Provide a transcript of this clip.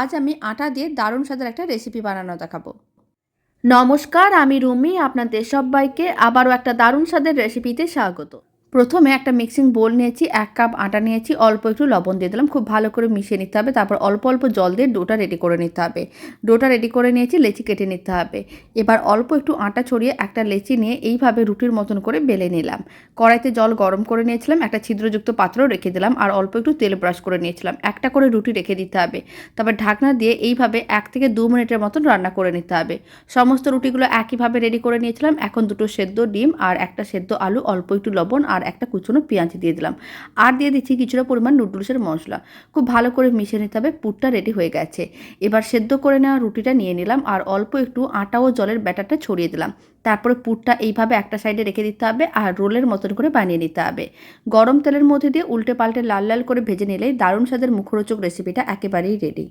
আজ আমি আটা দিয়ে দারুণ স্বাদের একটা রেসিপি বানানো দেখাবো। নমস্কার, আমি রুমি। আপনাদের সবাইকে আবারও একটা দারুণ স্বাদের রেসিপিতে স্বাগত। প্রথমে একটা মিক্সিং বোল নিয়েছি, 1 কাপ আটা নিয়েছি, অল্প একটু লবণ দিয়ে দিলাম, খুব ভালো করে মিশিয়ে নিতে হবে। তারপর অল্প অল্প জল দিয়ে ডোটা রেডি করে নিতে হবে। ডোটা রেডি করে নিয়েছি, লেচি কেটে নিতে হবে। এবার অল্প একটু আটা ছড়িয়ে একটা লেচি নিয়ে এইভাবে রুটির মতন করে বেলে নিলাম। কড়াইতে জল গরম করে নিয়েছিলাম, একটা ছিদ্রযুক্ত পাত্র রেখে দিলাম, আর অল্প একটু তেল ব্রাশ করে নিয়েছিলাম। একটা করে রুটি রেখে দিতে হবে। তারপর ঢাকনা দিয়ে এইভাবে 1 থেকে 2 মিনিটের মতন রান্না করে নিতে হবে। সমস্ত রুটিগুলো একইভাবে রেডি করে নিয়েছিলাম। এখন দুটো সেদ্ধ ডিম আর একটা সেদ্ধ আলু, অল্প একটু লবণ আর একটা কুচনো পেঁয়াজ দিয়ে দিলাম। আর দিয়ে দিচ্ছি কিছুটা পরিমাণ নুডলসের মশলা। খুব ভালো করে মিশিয়ে নিতে হবে। পুরটা রেডি হয়ে গেছে। এবার সেদ্ধ করে নেওয়া রুটিটা নিয়ে নিলাম, আর অল্প একটু আটা ও জলের ব্যাটারটা ছড়িয়ে দিলাম। তারপরে পুরটা এইভাবে একটা সাইডে রেখে দিতে হবে, আর রোলের মতন করে বানিয়ে নিতে হবে। গরম তেলের মধ্যে দিয়ে উল্টে পাল্টে লাল লাল করে ভেজে নিলেই দারুণ স্বাদের মুখরোচক রেসিপিটা একেবারেই রেডি।